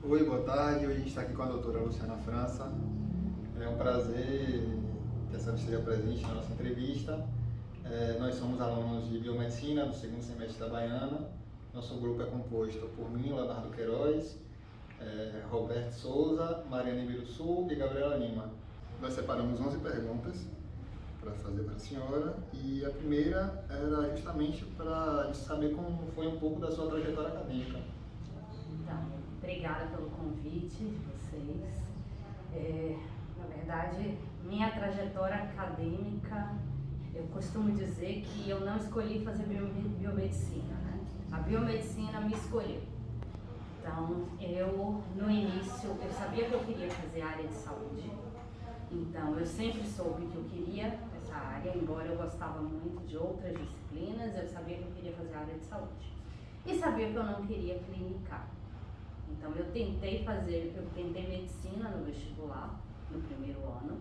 Oi, boa tarde. Hoje a gente está aqui com a doutora Luciana França. É um prazer que a senhora esteja presente na nossa entrevista. Nós somos alunos de Biomedicina do segundo semestre da Baiana. Nosso grupo é composto por mim, Leonardo Queiroz, Roberto Souza, Mariana Ibiruçu e Gabriela Lima. Nós separamos 11 perguntas para fazer para a senhora e a primeira era justamente para saber como foi um pouco da sua trajetória acadêmica. Então, obrigada pelo convite de vocês. Na verdade, minha trajetória acadêmica, eu costumo dizer que eu não escolhi fazer biomedicina, né? A biomedicina me escolheu. Então, no início, eu sabia que eu queria fazer área de saúde. Então, eu sempre soube que eu queria essa área, embora eu gostava muito de outras disciplinas, eu sabia que eu queria fazer área de saúde. E sabia que eu não queria clinicar. Então eu tentei medicina no vestibular, no primeiro ano,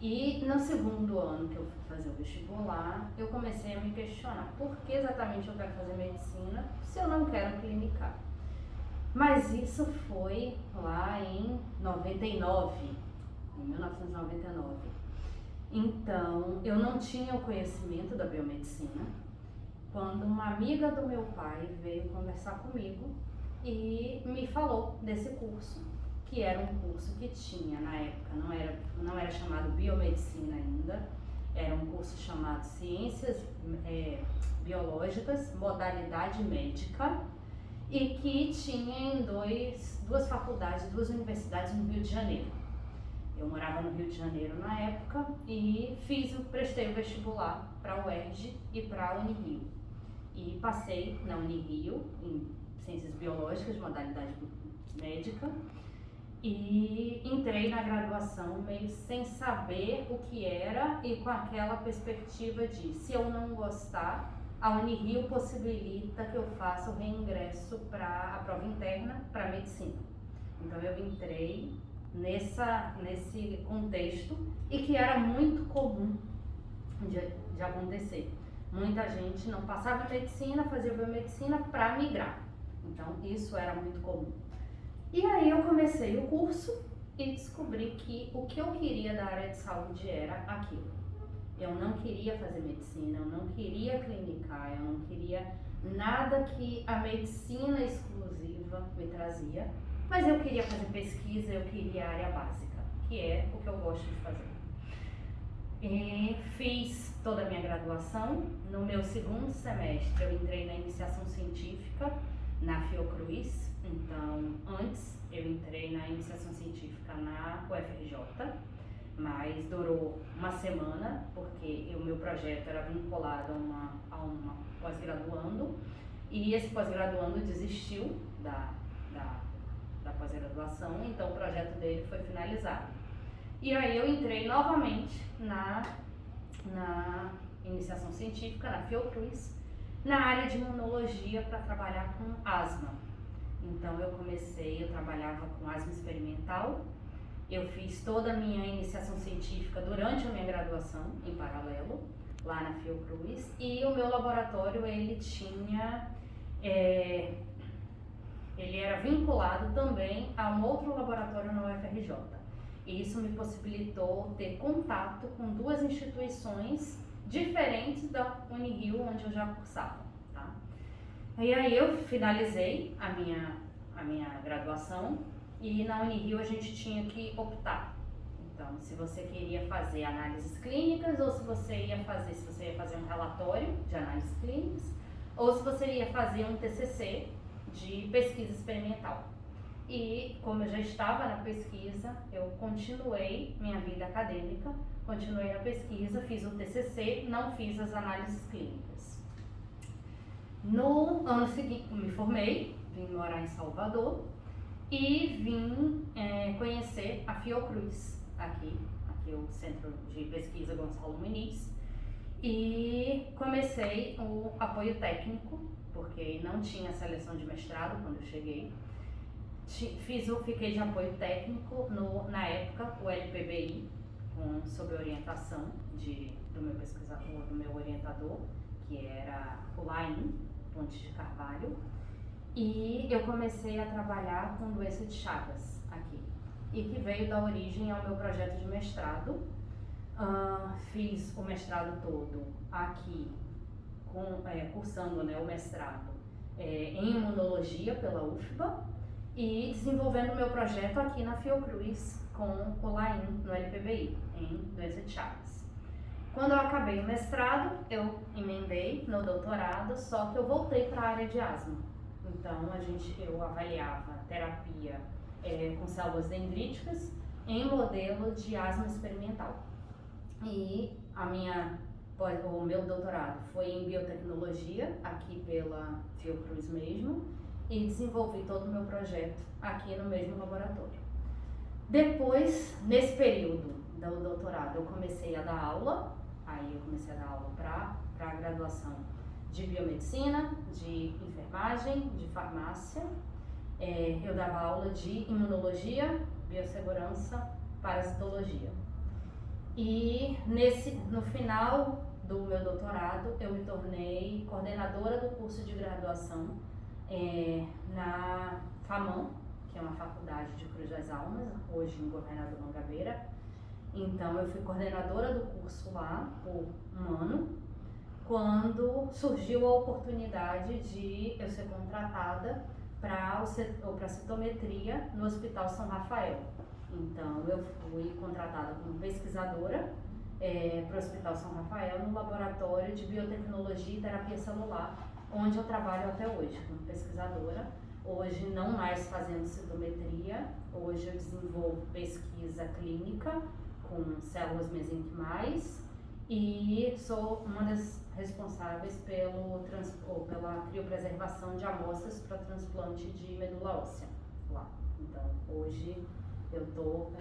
e no segundo ano que eu fui fazer o vestibular, eu comecei a me questionar por que exatamente eu quero fazer medicina se eu não quero clinicar. Mas isso foi lá em 1999. Então eu não tinha o conhecimento da biomedicina, quando uma amiga do meu pai veio conversar comigo e me falou desse curso, que era um curso que tinha, na época, não era chamado biomedicina ainda, era um curso chamado Ciências Biológicas, Modalidade Médica, e que tinha em duas faculdades, duas universidades no Rio de Janeiro. Eu morava no Rio de Janeiro na época e prestei o vestibular para a UERJ e para a Unirio. E passei na Unirio em Ciências Biológicas, modalidade médica, e entrei na graduação meio sem saber o que era e com aquela perspectiva de, se eu não gostar, a Unirio possibilita que eu faça o reingresso para a prova interna para medicina. Então eu entrei nesse contexto e que era muito comum de acontecer. Muita gente não passava em medicina, fazia biomedicina para migrar. Então isso era muito comum. E aí eu comecei o curso e descobri que o que eu queria da área de saúde era aquilo. Eu não queria fazer medicina, eu não queria clinicar, eu não queria nada que a medicina exclusiva me trazia, mas eu queria fazer pesquisa, eu queria a área básica, que é o que eu gosto de fazer. E fiz toda a minha graduação. No meu segundo semestre eu entrei na iniciação científica na Fiocruz. Então antes eu entrei na iniciação científica na UFRJ, mas durou uma semana porque o meu projeto era vinculado a uma pós-graduando e esse pós-graduando desistiu da pós-graduação, então o projeto dele foi finalizado. E aí eu entrei novamente na iniciação científica, na Fiocruz, na área de imunologia para trabalhar com asma. Então eu trabalhava com asma experimental, eu fiz toda a minha iniciação científica durante a minha graduação, em paralelo, lá na Fiocruz, e o meu laboratório, ele era vinculado também a um outro laboratório na UFRJ. E isso me possibilitou ter contato com duas instituições diferentes da Unirio, onde eu já cursava, tá? E aí eu finalizei a minha graduação e na Unirio a gente tinha que optar. Então, se você queria fazer análises clínicas ou se você ia fazer um relatório de análises clínicas ou se você ia fazer um TCC de pesquisa experimental. E como eu já estava na pesquisa, eu continuei minha vida acadêmica, continuei na pesquisa, fiz o TCC, não fiz as análises clínicas. No ano seguinte, me formei, vim morar em Salvador e vim conhecer a Fiocruz, aqui o Centro de Pesquisa Gonçalo Muniz, e comecei o apoio técnico, porque não tinha seleção de mestrado quando eu cheguei. Fiquei de apoio técnico na época, o LPBI, sob orientação do meu pesquisador, do meu orientador, que era o Laim Pontes de Carvalho. E eu comecei a trabalhar com doença de Chagas aqui, e que veio da origem ao meu projeto de mestrado. Fiz o mestrado todo aqui, cursando, né, o mestrado em imunologia pela UFBA e desenvolvendo o meu projeto aqui na Fiocruz com o LAIN no LPBI, em doença de Chagas. Quando eu acabei o mestrado, eu emendei no doutorado, só que eu voltei para a área de asma. Então, eu avaliava terapia com células dendríticas em modelo de asma experimental. E o meu doutorado foi em biotecnologia, aqui pela Fiocruz mesmo, e desenvolvi todo o meu projeto aqui no mesmo laboratório. Depois, nesse período do doutorado, eu comecei a dar aula, para a graduação de biomedicina, de enfermagem, de farmácia. Eu dava aula de imunologia, biossegurança, parasitologia. E no final do meu doutorado, eu me tornei coordenadora do curso de graduação na FAMAN, que é uma faculdade de Cruz das Almas, hoje em Governador Mangabeira. Então, eu fui coordenadora do curso lá por um ano, quando surgiu a oportunidade de eu ser contratada para citometria no Hospital São Rafael. Então, eu fui contratada como pesquisadora para o Hospital São Rafael, no Laboratório de Biotecnologia e Terapia Celular, onde eu trabalho até hoje como pesquisadora. Hoje não mais fazendo citometria, hoje eu desenvolvo pesquisa clínica com células mesenquimais e sou uma das responsáveis pela criopreservação de amostras para transplante de medula óssea lá. Então, hoje eu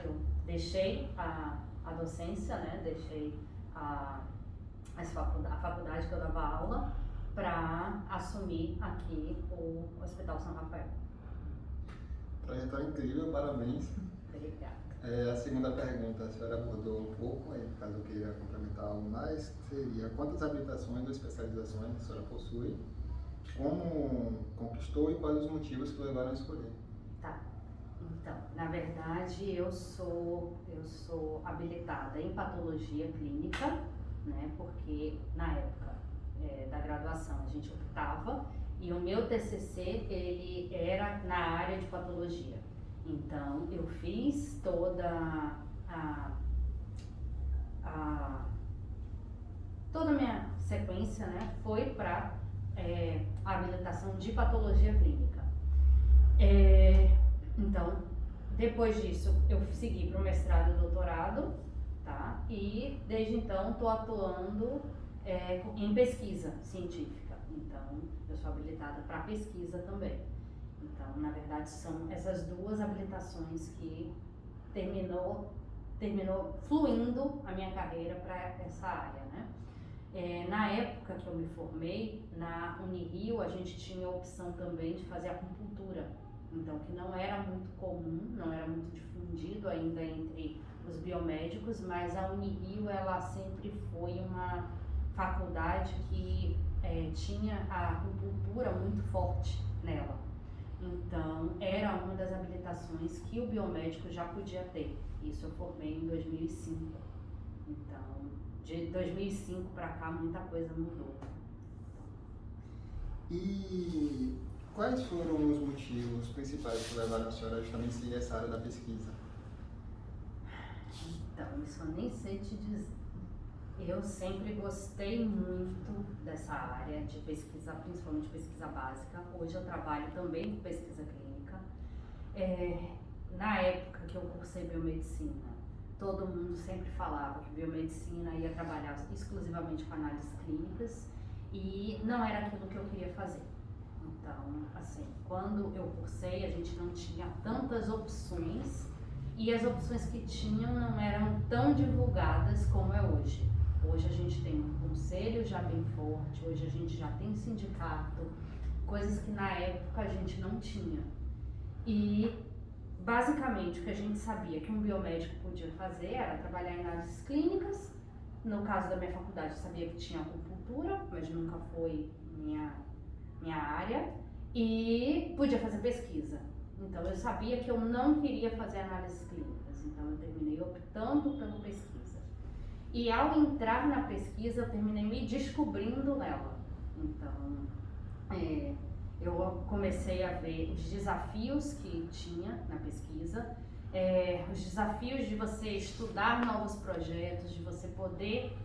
deixei a docência, né? Deixei a faculdade que eu dava aula para assumir aqui o Hospital São Rafael. Trajetória incrível, parabéns. Obrigada. A segunda pergunta, a senhora abordou um pouco, aí, caso eu queira complementar algo mais, seria quantas habilitações ou especializações a senhora possui, como conquistou e quais os motivos que levaram a escolher? Tá. Então, na verdade, eu sou habilitada em patologia clínica, né? Porque na época da graduação a gente optava e o meu TCC ele era na área de patologia. Então, eu fiz toda toda a minha sequência, né? Foi para a habilitação de patologia clínica. Então, depois disso, eu segui para o mestrado e doutorado, tá? E desde então estou atuando em pesquisa científica. Então, eu sou habilitada para pesquisa também. Então, na verdade, são essas duas habilitações que terminou fluindo a minha carreira para essa área, né? Na época que eu me formei, na Unirio, a gente tinha a opção também de fazer acupuntura. Então, que não era muito comum, não era muito difundido ainda entre os biomédicos, mas a Unirio, ela sempre foi uma faculdade que tinha a acupuntura muito forte nela. Então, era uma das habilitações que o biomédico já podia ter. Isso eu formei em 2005. Então, de 2005 para cá, muita coisa mudou. E quais foram os motivos principais que levaram a senhora a justamente seguir essa área da pesquisa? Então, isso eu nem sei te dizer. Eu sempre gostei muito dessa área de pesquisa, principalmente pesquisa básica. Hoje eu trabalho também com pesquisa clínica. Na época que eu cursei biomedicina, todo mundo sempre falava que biomedicina ia trabalhar exclusivamente com análises clínicas e não era aquilo que eu queria fazer. Então, assim, quando eu cursei, a gente não tinha tantas opções e as opções que tinham não eram tão divulgadas como é hoje. Hoje a gente tem um conselho já bem forte, hoje a gente já tem sindicato, coisas que na época a gente não tinha. E basicamente o que a gente sabia que um biomédico podia fazer era trabalhar em análises clínicas. No caso da minha faculdade eu sabia que tinha acupuntura, mas nunca foi minha área. e podia fazer pesquisa. Então eu sabia que eu não queria fazer análises clínicas, então eu terminei optando pela pesquisa. E ao entrar na pesquisa, eu terminei me descobrindo nela. Então, eu comecei a ver os desafios que tinha na pesquisa, os desafios de você estudar novos projetos, de você poder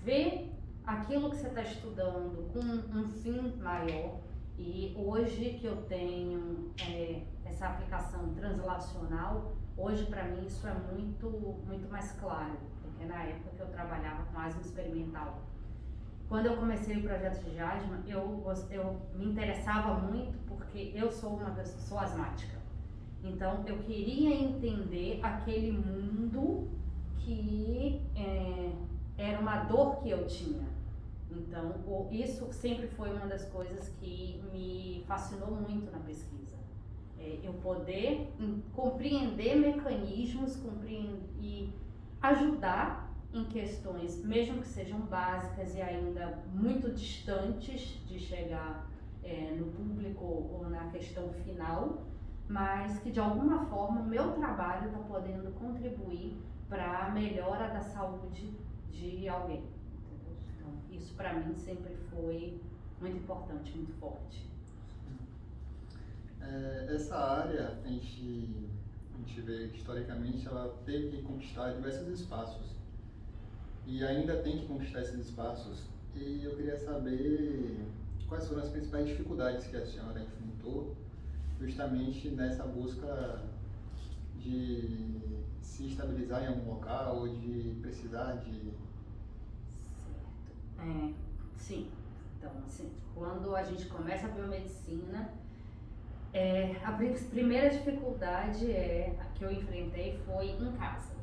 ver aquilo que você está estudando com um fim maior. E hoje que eu tenho essa aplicação translacional, hoje para mim isso é muito mais claro, porque na época que eu trabalhava com asma experimental. Quando eu comecei o projeto de asma, eu me interessava muito porque eu sou asmática. Então eu queria entender aquele mundo que era uma dor que eu tinha. Então, isso sempre foi uma das coisas que me fascinou muito na pesquisa. Eu poder compreender mecanismos e ajudar em questões, mesmo que sejam básicas e ainda muito distantes de chegar no público ou na questão final, mas que de alguma forma o meu trabalho está podendo contribuir para a melhora da saúde de alguém. Isso para mim sempre foi muito importante, muito forte. Essa área, a gente vê que historicamente ela teve que conquistar diversos espaços e ainda tem que conquistar esses espaços. E eu queria saber quais foram as principais dificuldades que a senhora enfrentou justamente nessa busca de se estabilizar em algum local ou de precisar de... Sim. Então, assim, quando a gente começa a biomedicina, a primeira dificuldade que eu enfrentei foi em casa.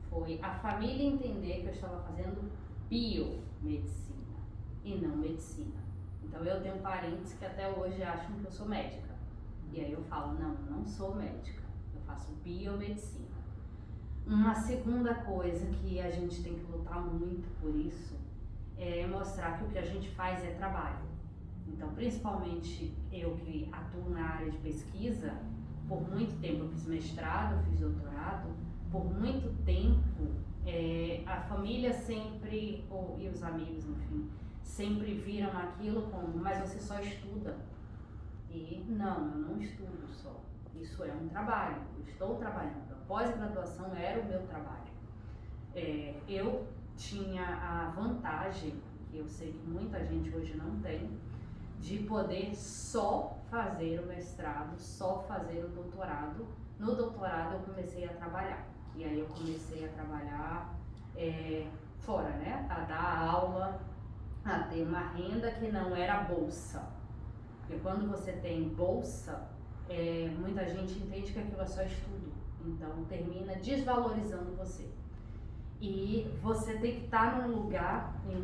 Foi a família entender que eu estava fazendo biomedicina e não medicina. Então, eu tenho parentes que até hoje acham que eu sou médica. E aí eu falo, não sou médica, eu faço biomedicina. Uma segunda coisa que a gente tem que lutar muito por isso é mostrar que o que a gente faz é trabalho. Então, principalmente eu que atuo na área de pesquisa, por muito tempo eu fiz mestrado, fiz doutorado, por muito tempo a família sempre, e os amigos, enfim, sempre viram aquilo como, mas você só estuda. E não, eu não estudo só. Isso é um trabalho, eu estou trabalhando. A pós-graduação era o meu trabalho. Eu tinha a vantagem, que eu sei que muita gente hoje não tem, de poder só fazer o mestrado, só fazer o doutorado. No doutorado eu comecei a trabalhar, e aí eu comecei a trabalhar fora, né? A dar aula, a ter uma renda que não era bolsa. Porque quando você tem bolsa, muita gente entende que aquilo é só estudo, então termina desvalorizando você. E você tem que estar num lugar e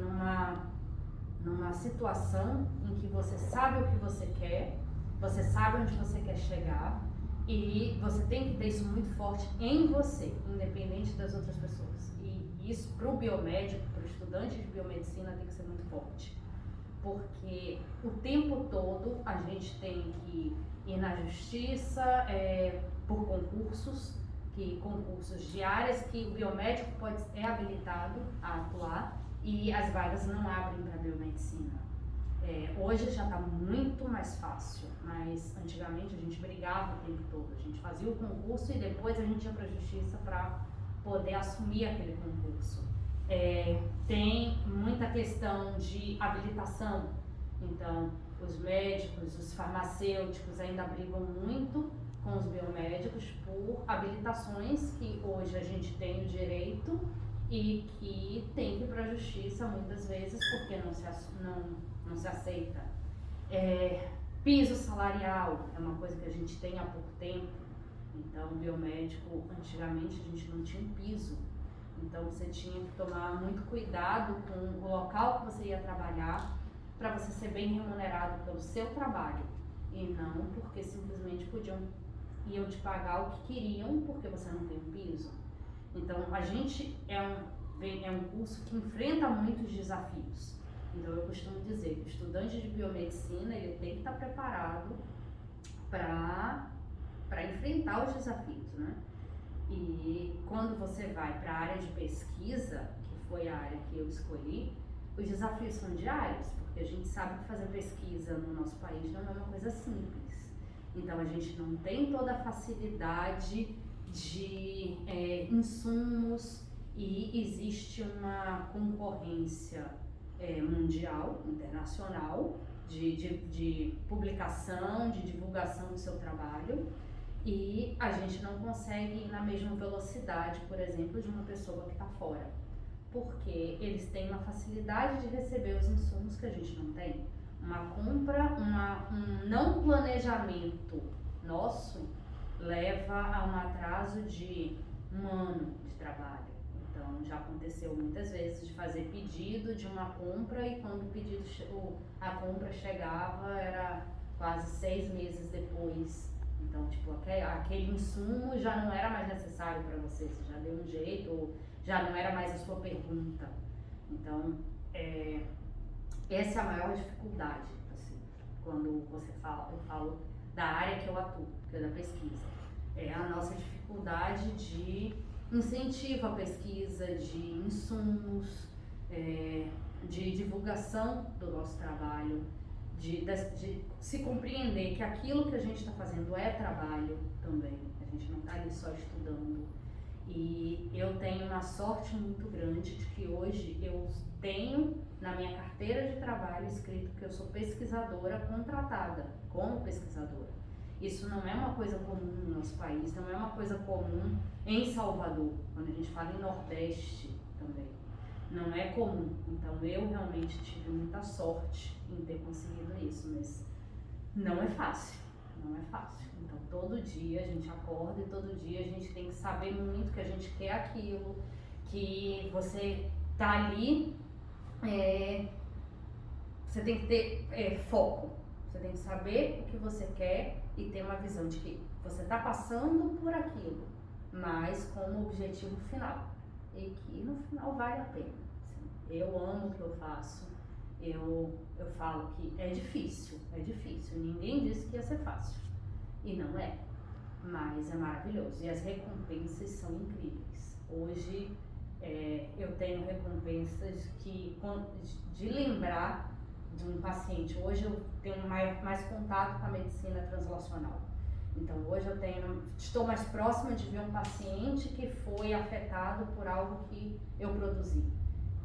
numa situação em que você sabe o que você quer, você sabe onde você quer chegar e você tem que ter isso muito forte em você, independente das outras pessoas. E isso para o biomédico, para o estudante de biomedicina tem que ser muito forte. Porque o tempo todo a gente tem que ir na justiça por concursos de áreas que o biomédico é habilitado a atuar e as vagas não abrem para biomedicina. Hoje já está muito mais fácil, mas antigamente a gente brigava o tempo todo, a gente fazia o concurso e depois a gente ia para a justiça para poder assumir aquele concurso. Tem muita questão de habilitação, então os médicos, os farmacêuticos ainda brigam muito com os biomédicos por habilitações que hoje a gente tem o direito e que tem que ir para a justiça muitas vezes porque não se aceita. Piso salarial é uma coisa que a gente tem há pouco tempo, então o biomédico, antigamente a gente não tinha um piso, então você tinha que tomar muito cuidado com o local que você ia trabalhar para você ser bem remunerado pelo seu trabalho e não porque simplesmente iam te pagar o que queriam porque você não tem um piso. Então a gente é um curso que enfrenta muitos desafios. Então eu costumo dizer que o estudante de biomedicina ele tem que estar preparado para enfrentar os desafios, né? E quando você vai para a área de pesquisa, que foi a área que eu escolhi, os desafios são diários, porque a gente sabe que fazer pesquisa no nosso país não é uma coisa simples. Então a gente não tem toda a facilidade de insumos e existe uma concorrência mundial, internacional, de publicação, de divulgação do seu trabalho, e a gente não consegue ir na mesma velocidade, por exemplo, de uma pessoa que está fora, porque eles têm uma facilidade de receber os insumos que a gente não tem. Uma compra, um não planejamento nosso leva a um atraso de um ano de trabalho. Então já aconteceu muitas vezes de fazer pedido de uma compra e quando a compra chegava era quase 6 meses depois. Então, tipo, aquele insumo já não era mais necessário para você já deu um jeito, ou já não era mais a sua pergunta. Então, essa é a maior dificuldade, assim, quando eu falo da área que eu atuo, que é da pesquisa. É a nossa dificuldade de incentivo à pesquisa, de insumos, de divulgação do nosso trabalho, de se compreender que aquilo que a gente está fazendo é trabalho também, a gente não está ali só estudando. E eu tenho uma sorte muito grande de que hoje eu tenho na minha carteira de trabalho escrito que eu sou pesquisadora contratada, como pesquisadora. Isso não é uma coisa comum no nosso país, não é uma coisa comum em Salvador, quando a gente fala em Nordeste também. Não é comum, então eu realmente tive muita sorte em ter conseguido isso, mas não é fácil, não é fácil. Então todo dia a gente acorda e todo dia a gente tem que saber muito que a gente quer aquilo, que você tá ali, você tem que ter foco, você tem que saber o que você quer e ter uma visão de que você está passando por aquilo, mas com um objetivo final, e que no final vale a pena. Assim, eu amo o que eu faço, eu falo que é difícil, ninguém disse que ia ser fácil, e não é, mas é maravilhoso, e as recompensas são incríveis. Hoje eu tenho recompensas de lembrar de um paciente. Hoje eu tenho mais contato com a medicina translacional. Então hoje estou mais próxima de ver um paciente que foi afetado por algo que eu produzi.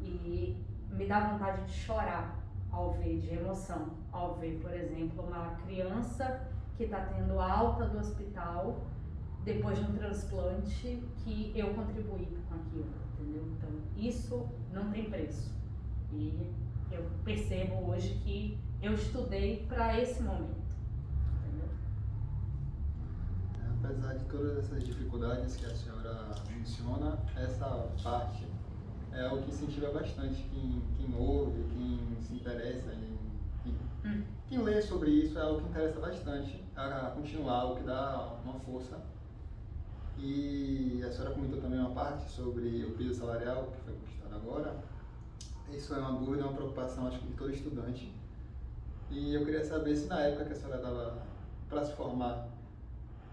E me dá vontade de chorar ao ver, de emoção, ao ver, por exemplo, uma criança que está tendo alta do hospital depois de um transplante que eu contribuí com aquilo, entendeu? Então isso não tem preço. E eu percebo hoje que eu estudei para esse momento, entendeu? Apesar de todas essas dificuldades que a senhora menciona, essa parte é o que incentiva bastante quem ouve, quem se interessa, quem lê sobre isso, é algo que interessa bastante a continuar, o que dá uma força. E a senhora comentou também uma parte sobre o piso salarial que foi conquistado agora. Isso é uma dúvida, uma preocupação, acho que de todo estudante. E eu queria saber se na época que a senhora estava para se formar,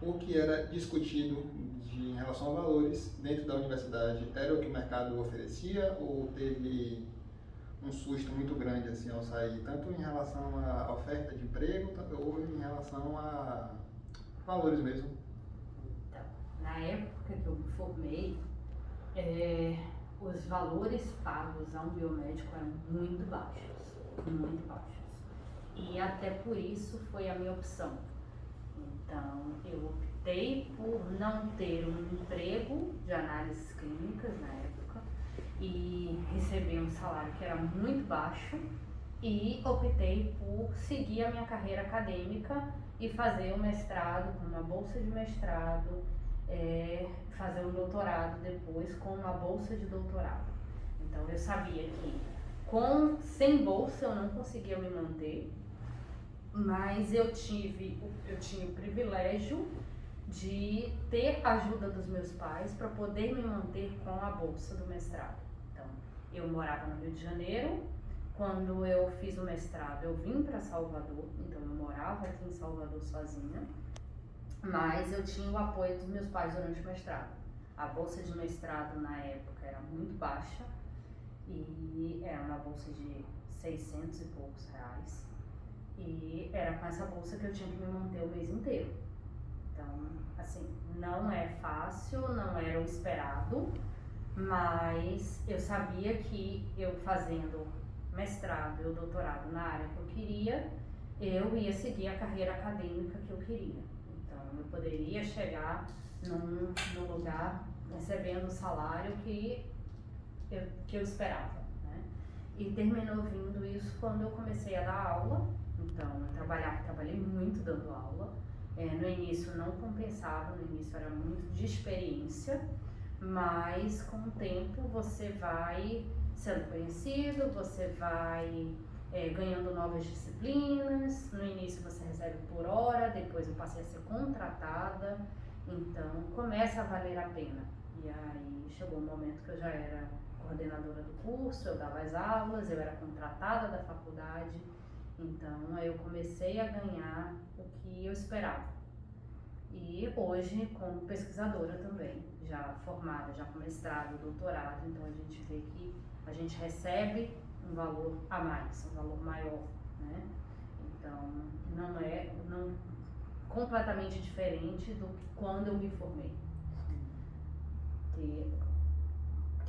o que era discutido em relação a valores dentro da universidade era o que o mercado oferecia, ou teve um susto muito grande assim ao sair, tanto em relação à oferta de emprego ou em relação a valores mesmo? Então, na época que eu me formei, os valores pagos a um biomédico eram muito baixos, muito baixos. E até por isso foi a minha opção. Então, eu optei por não ter um emprego de análises clínicas na época e receber um salário que era muito baixo, e optei por seguir a minha carreira acadêmica e fazer o mestrado com uma bolsa de mestrado, fazer um doutorado depois com uma bolsa de doutorado. Então eu sabia que sem bolsa eu não conseguia me manter, mas eu tinha o privilégio de ter a ajuda dos meus pais para poder me manter com a bolsa do mestrado. Então eu morava no Rio de Janeiro, Quando eu fiz o mestrado, eu vim para Salvador, então eu morava aqui em Salvador sozinha, mas eu tinha o apoio dos meus pais durante o mestrado. A bolsa de mestrado na época era muito baixa e era uma bolsa de 600 e poucos reais, e era com essa bolsa que eu tinha que me manter o mês inteiro. Então, assim, não é fácil, não era o esperado, mas eu sabia que eu fazendo mestrado e o doutorado na área que eu queria, eu ia seguir a carreira acadêmica que eu queria. Então, eu poderia chegar num lugar recebendo o salário que eu esperava, né? E terminou vindo isso quando eu comecei a dar aula. Então, eu trabalhei muito dando aula. No início não compensava, no início era muito de experiência, mas com o tempo você vai sendo conhecido, você vai ganhando novas disciplinas. No início você recebe por hora, depois eu passei a ser contratada, então começa a valer a pena. E aí chegou um momento que eu já era coordenadora do curso, eu dava as aulas, eu era contratada da faculdade, então eu comecei a ganhar o que eu esperava. E hoje como pesquisadora também, já formada, já com mestrado, doutorado, então a gente vê que a gente recebe um valor a mais, um valor maior, né? Então não é completamente diferente do que quando eu me formei. Que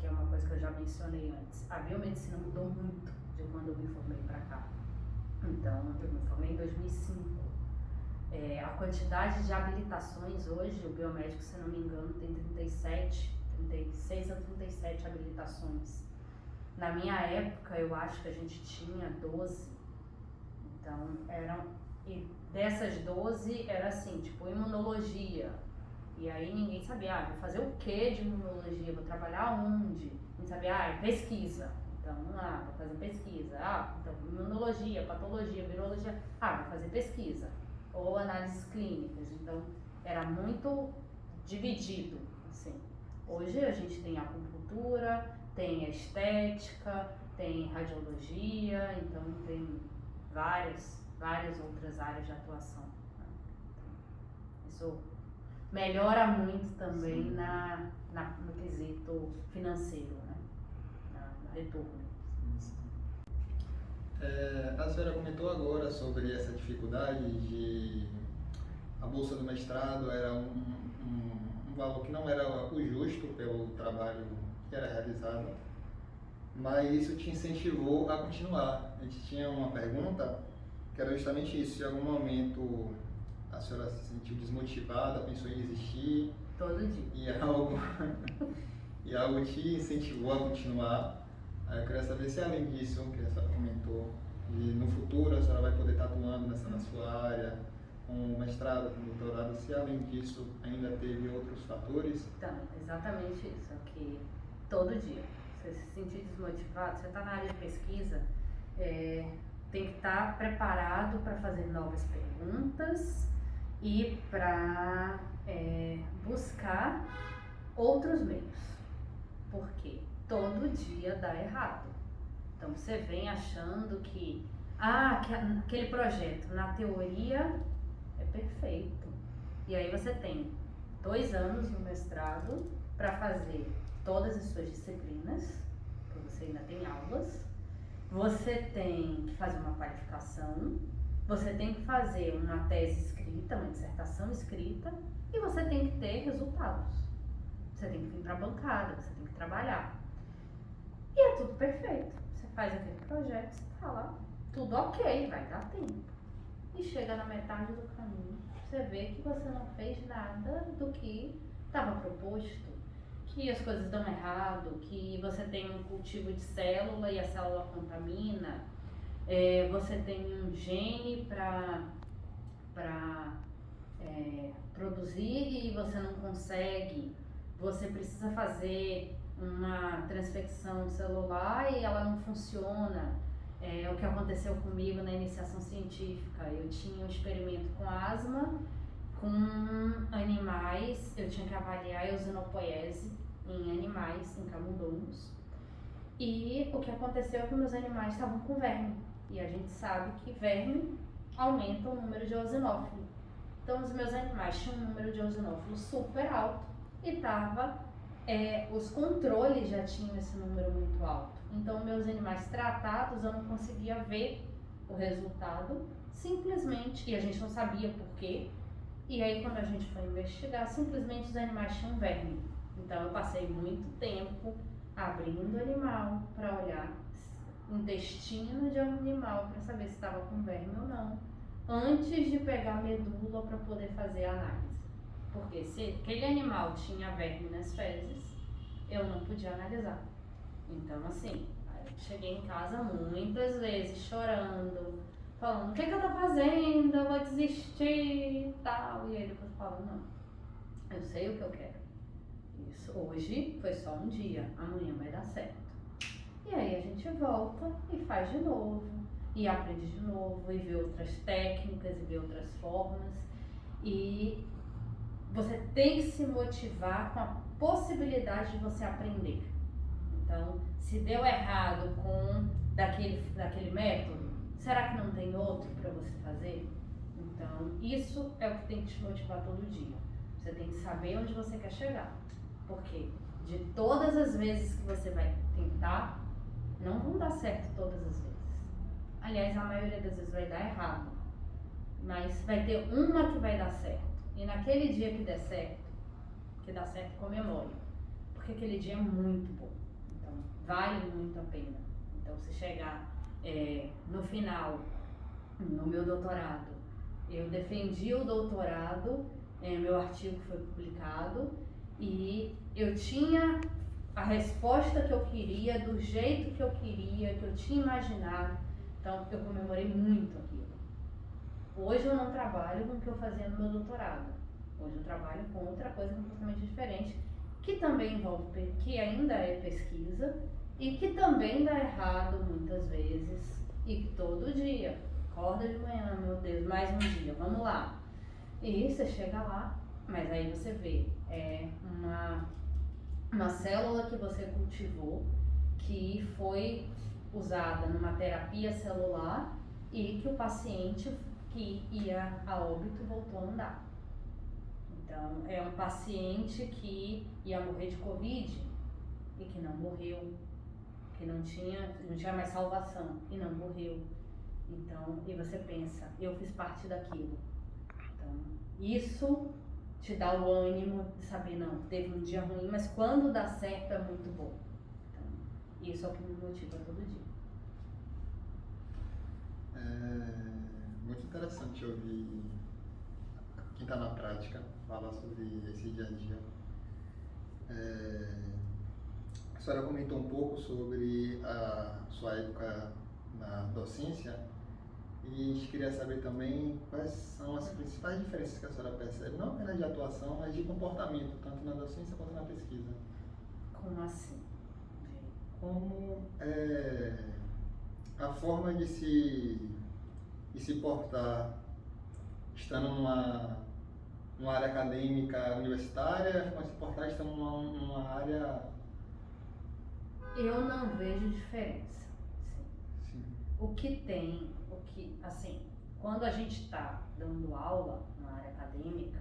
é uma coisa que eu já mencionei antes. A biomedicina mudou muito de quando eu me formei para cá. Então, eu me formei em 2005. A quantidade de habilitações hoje, o biomédico, se não me engano, tem 36 a 37 habilitações. Na minha época, eu acho que a gente tinha 12. Então, e dessas 12, era assim, tipo, imunologia. E aí ninguém sabia, vou fazer o que de imunologia, vou trabalhar onde? Ninguém sabia, pesquisa. Então, vou fazer pesquisa. Então, imunologia, patologia, virologia, vou fazer pesquisa. Ou análises clínicas. Então, era muito dividido, assim. Hoje a gente tem a acupuntura, tem a estética, tem radiologia, então tem várias outras áreas de atuação. Isso melhora muito também no quesito financeiro, né? No retorno. A senhora comentou agora sobre essa dificuldade de a bolsa do mestrado era um valor que não era o justo pelo trabalho que era realizado, mas isso te incentivou a continuar. A gente tinha uma pergunta que era justamente isso: se em algum momento a senhora se sentiu desmotivada, pensou em desistir? Todo dia. E algo te incentivou a continuar. Aí eu queria saber se além disso, que a senhora comentou, e no futuro a senhora vai poder estar atuando na sua área, com mestrado, com doutorado, se além disso ainda teve outros fatores? Então, exatamente isso, que todo dia, você se sentir desmotivado, você está na área de pesquisa, tem que estar preparado para fazer novas perguntas e para buscar outros meios, porque todo dia dá errado. Então você vem achando que aquele projeto na teoria é perfeito, e aí você tem 2 anos no mestrado para fazer todas as suas disciplinas, porque você ainda tem aulas, você tem que fazer uma qualificação, você tem que fazer uma tese escrita, uma dissertação escrita, e você tem que ter resultados. Você tem que vir para a bancada, você tem que trabalhar. E é tudo perfeito. Você faz aquele projeto, você fala, tudo ok, vai dar tempo. E chega na metade do caminho, você vê que você não fez nada do que estava proposto, que as coisas dão errado, que você tem um cultivo de célula e a célula contamina, você tem um gene para produzir e você não consegue, você precisa fazer uma transfecção celular e ela não funciona. O que aconteceu comigo na iniciação científica, eu tinha um experimento com asma, com animais, eu tinha que avaliar a eosinopoiese em animais, em camundongos, E o que aconteceu é que meus animais estavam com verme. E a gente sabe que verme aumenta o número de eosinófilo. Então os meus animais tinham um número de eosinófilo super alto e os controles já tinham esse número muito alto. Então meus animais tratados eu não conseguia ver o resultado, simplesmente, e a gente não sabia por quê. E aí quando a gente foi investigar, simplesmente os animais tinham verme. Então eu passei muito tempo abrindo o animal para olhar o intestino de animal para saber se estava com verme ou não, antes de pegar a medula para poder fazer a análise. Porque se aquele animal tinha verme nas fezes, eu não podia analisar. Então assim, eu cheguei em casa muitas vezes chorando, falando, o que eu tô fazendo, eu vou desistir e tal. E aí depois falando, não, eu sei o que eu quero. Isso hoje foi só um dia, amanhã vai dar certo. E aí a gente volta e faz de novo, e aprende de novo, e vê outras técnicas, e vê outras formas. E você tem que se motivar com a possibilidade de você aprender. Então, se deu errado com daquele método, será que não tem outro para você fazer? Então, isso é o que tem que te motivar todo dia. Você tem que saber onde você quer chegar. Porque de todas as vezes que você vai tentar, não vão dar certo todas as vezes. Aliás, a maioria das vezes vai dar errado. Mas vai ter uma que vai dar certo. E naquele dia que der certo, que dá certo, comemore. Porque aquele dia é muito bom. Então, vale muito a pena. Então, se chegar no final, no meu doutorado, eu defendi o doutorado, meu artigo foi publicado e eu tinha a resposta que eu queria, do jeito que eu queria, que eu tinha imaginado. Então, eu comemorei muito aquilo. Hoje eu não trabalho com o que eu fazia no meu doutorado. Hoje eu trabalho com outra coisa completamente diferente, que também envolve, que ainda é pesquisa e que também dá errado muitas vezes e que todo dia, acorda de manhã, meu Deus, mais um dia, vamos lá. E você chega lá, mas aí você vê, uma célula que você cultivou, que foi usada numa terapia celular e que o paciente que ia a óbito voltou a andar. Então, é um paciente que ia morrer de Covid e que não morreu, que não tinha mais salvação e não morreu. Então, e você pensa, eu fiz parte daquilo. Então, isso te dá o ânimo de saber, não, teve um dia ruim, mas quando dá certo é muito bom. Então, isso é o que me motiva todo dia. É muito interessante ouvir quem está na prática falar sobre esse dia a dia. A senhora comentou um pouco sobre a sua época na docência e a gente queria saber também quais são as principais diferenças que a senhora percebe, não apenas de atuação, mas de comportamento, tanto na docência quanto na pesquisa. Como assim? Como a forma de se portar estando numa área acadêmica universitária, a forma de se portar estando numa área... Eu não vejo diferença. Sim. Quando a gente está dando aula na área acadêmica,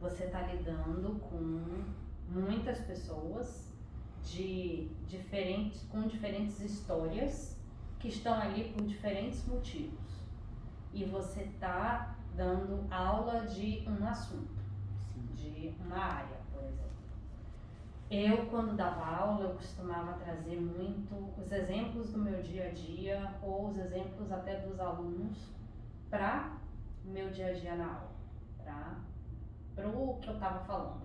você está lidando com muitas pessoas com diferentes histórias que estão ali por diferentes motivos. E você está dando aula de um assunto, de uma área, por exemplo. Eu, quando dava aula, eu costumava trazer muito os exemplos do meu dia a dia ou os exemplos até dos alunos para o meu dia a dia na aula, para o que eu estava falando.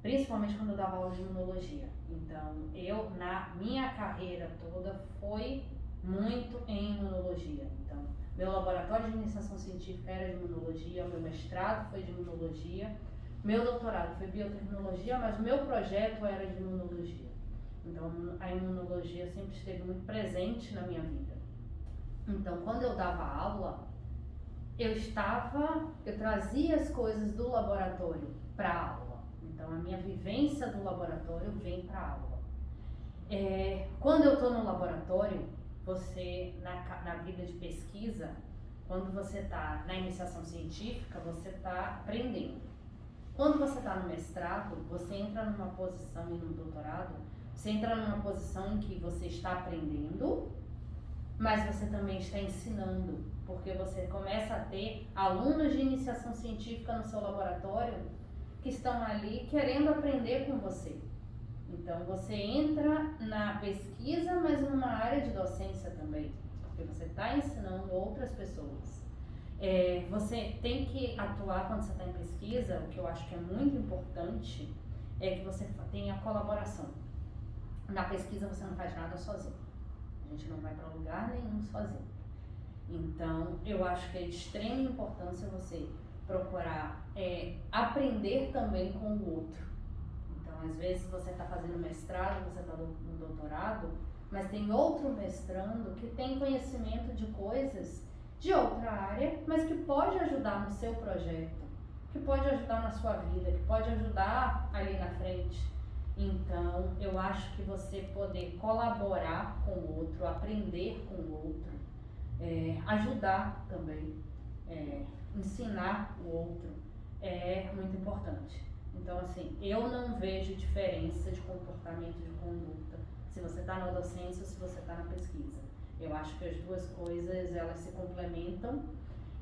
Principalmente quando eu dava aula de imunologia. Então, eu, na minha carreira toda, foi muito em imunologia. Então, meu laboratório de iniciação científica era de imunologia, meu mestrado foi de imunologia, meu doutorado foi biotecnologia, mas o meu projeto era de imunologia. Então, a imunologia sempre esteve muito presente na minha vida. Então, quando eu dava aula, eu trazia as coisas do laboratório para a aula. Então, a minha vivência do laboratório vem para a aula. Quando eu estou no laboratório, você, na vida de pesquisa, quando você está na iniciação científica, você está aprendendo. Quando você está no mestrado, você entra numa posição, e no doutorado, você entra numa posição em que você está aprendendo, mas você também está ensinando, porque você começa a ter alunos de iniciação científica no seu laboratório que estão ali querendo aprender com você. Então você entra na pesquisa, mas numa área de docência também, porque você está ensinando outras pessoas. Você tem que atuar quando você está em pesquisa, o que eu acho que é muito importante é que você tenha colaboração. Na pesquisa você não faz nada sozinho, a gente não vai para lugar nenhum sozinho. Então eu acho que é de extrema importância você procurar aprender também com o outro. Então às vezes você está fazendo mestrado, você está no doutorado, mas tem outro mestrando que tem conhecimento de coisas de outra área, mas que pode ajudar no seu projeto, que pode ajudar na sua vida, que pode ajudar ali na frente. Então, eu acho que você poder colaborar com o outro, aprender com o outro, ajudar também, ensinar o outro, é muito importante. Então, assim, eu não vejo diferença de comportamento, de conduta, se você está na docência ou se você está na pesquisa. Eu acho que as duas coisas, elas se complementam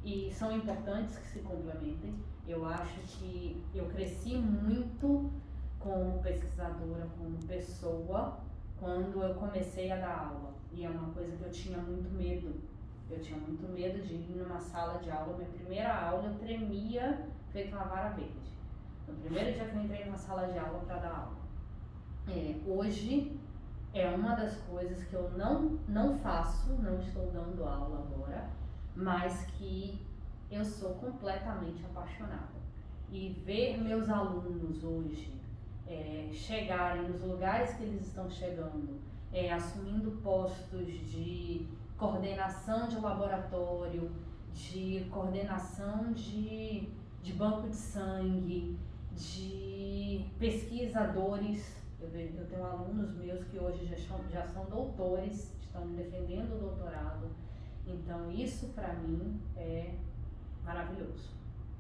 e são importantes que se complementem. Eu acho que eu cresci muito como pesquisadora, como pessoa, quando eu comecei a dar aula. E é uma coisa que eu tinha muito medo. Eu tinha muito medo de ir numa sala de aula. Minha primeira aula eu tremia feito uma vara verde. No primeiro dia que eu entrei numa sala de aula para dar aula. Hoje é uma das coisas que eu não faço, não estou dando aula agora, mas que eu sou completamente apaixonada. E ver meus alunos hoje chegarem nos lugares que eles estão chegando, assumindo postos de coordenação de laboratório, de coordenação de banco de sangue, de pesquisadores. Eu tenho alunos meus que hoje já são doutores, estão defendendo o doutorado. Então isso para mim é maravilhoso.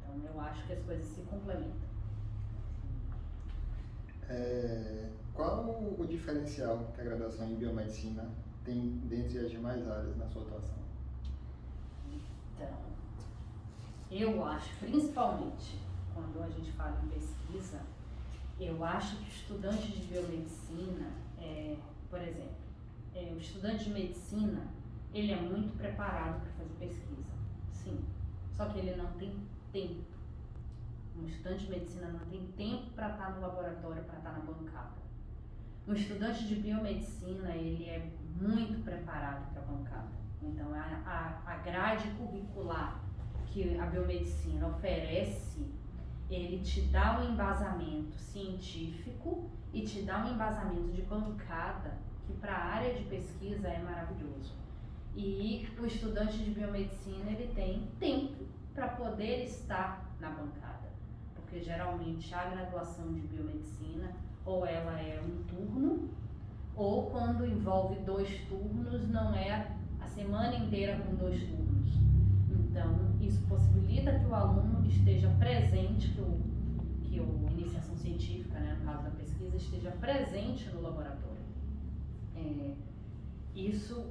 Então eu acho que as coisas se complementam. Qual o diferencial que a graduação em biomedicina tem dentre as demais áreas na sua atuação? Então, eu acho, principalmente quando a gente fala em pesquisa, eu acho que o estudante de biomedicina, por exemplo, o estudante de medicina, ele é muito preparado para fazer pesquisa, sim, só que ele não tem tempo. Um estudante de medicina não tem tempo para estar no laboratório, para estar na bancada. Um estudante de biomedicina, ele é muito preparado para a bancada. Então, a grade curricular que a biomedicina oferece, ele te dá um embasamento científico e te dá um embasamento de bancada que para a área de pesquisa é maravilhoso. E o estudante de biomedicina, ele tem tempo para poder estar na bancada, porque geralmente a graduação de biomedicina ou ela é um turno, ou quando envolve 2 turnos, não é a semana inteira com 2 turnos. Então, isso possibilita que o aluno esteja presente, que o iniciação científica, né, no caso da pesquisa, esteja presente no laboratório. Isso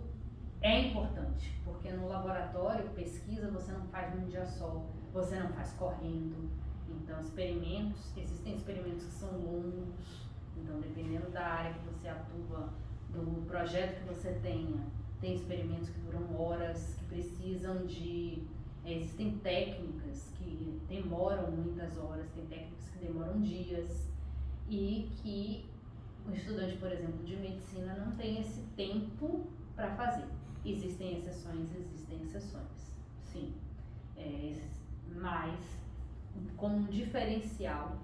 é importante, porque no laboratório, pesquisa, você não faz num dia só, você não faz correndo. Então, existem experimentos que são longos, então dependendo da área que você atua, do projeto que você tenha, tem experimentos que duram horas, que precisam existem técnicas que demoram muitas horas, tem técnicas que demoram dias, e que o estudante, por exemplo, de medicina não tem esse tempo para fazer. Existem exceções, sim. Mas, como um diferencial,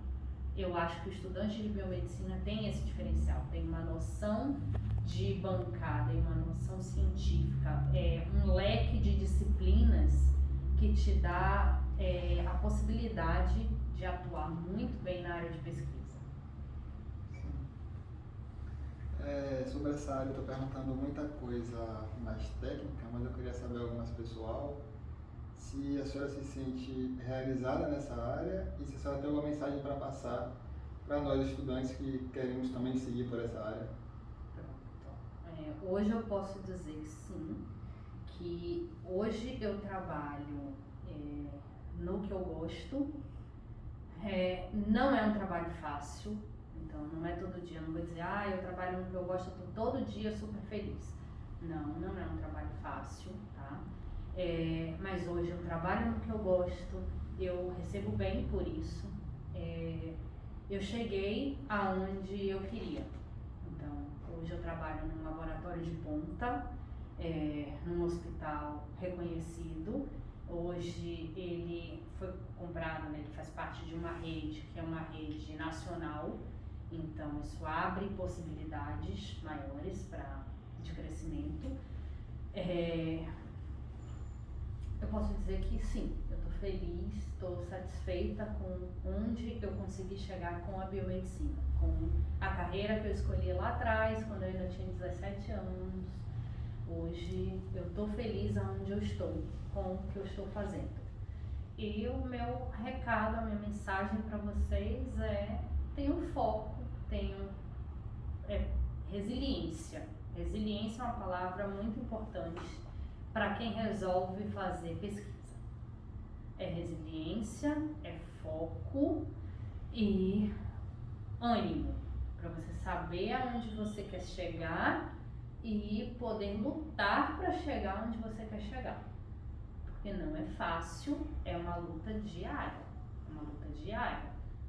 eu acho que o estudante de biomedicina tem esse diferencial, tem uma noção de bancada e uma noção científica, um leque de disciplinas que te dá a possibilidade de atuar muito bem na área de pesquisa. Sobre essa área, eu estou perguntando muita coisa mais técnica, mas eu queria saber algo mais pessoal. Se a senhora se sente realizada nessa área e se a senhora tem alguma mensagem para passar para nós estudantes que queremos também seguir por essa área. Pronto. Hoje eu posso dizer que sim, que hoje eu trabalho no que eu gosto. Não é um trabalho fácil, então não é todo dia, não vou dizer, eu trabalho no que eu gosto, eu tô todo dia super feliz. Não é um trabalho fácil, tá? Mas hoje eu trabalho no que eu gosto, eu recebo bem por isso. Eu cheguei aonde eu queria. Então, hoje eu trabalho num laboratório de ponta, num hospital reconhecido. Hoje ele foi comprado, né, ele faz parte de uma rede, que é uma rede nacional. Então, isso abre possibilidades maiores de crescimento. Eu posso dizer que sim, eu estou feliz, estou satisfeita com onde eu consegui chegar com a biomedicina, com a carreira que eu escolhi lá atrás, quando eu ainda tinha 17 anos. Hoje eu estou feliz aonde eu estou, com o que eu estou fazendo. E o meu recado, a minha mensagem para vocês tenham foco, tenham resiliência. Resiliência é uma palavra muito importante para quem resolve fazer pesquisa. É resiliência, é foco e ânimo, para você saber aonde você quer chegar e poder lutar para chegar onde você quer chegar. Porque não é fácil, é uma luta diária,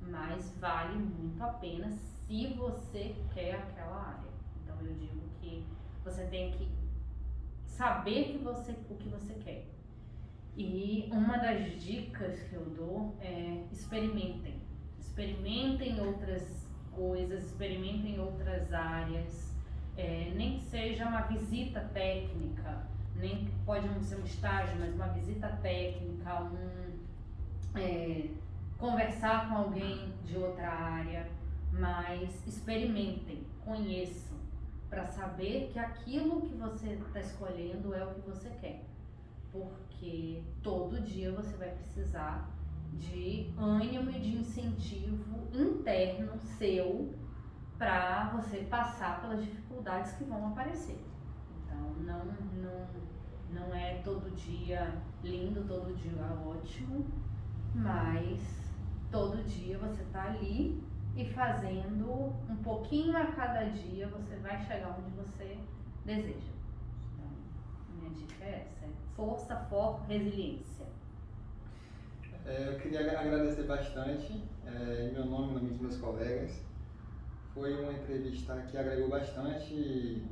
mas vale muito a pena se você quer aquela área. Então eu digo que você tem que saber o que você quer. E uma das dicas que eu dou é experimentem. Experimentem outras coisas, experimentem outras áreas. Nem que seja uma visita técnica, nem pode não ser um estágio, mas uma visita técnica, conversar com alguém de outra área, mas experimentem, conheçam, para saber que aquilo que você está escolhendo é o que você quer, porque todo dia você vai precisar de ânimo e de incentivo interno seu para você passar pelas dificuldades que vão aparecer. Então não é todo dia lindo, todo dia ótimo, mas todo dia você está ali e fazendo um pouquinho a cada dia você vai chegar onde você deseja. Então, minha dica é essa: força, foco, resiliência. Eu queria agradecer bastante, em meu nome, em nome dos meus colegas. Foi uma entrevista que agregou bastante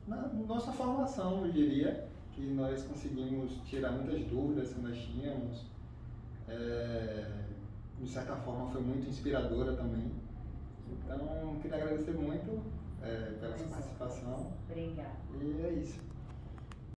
na nossa formação, eu diria, que nós conseguimos tirar muitas dúvidas que nós tínhamos. De certa forma foi muito inspiradora também. Então, queria agradecer muito pela sua participação. Obrigada. E é isso.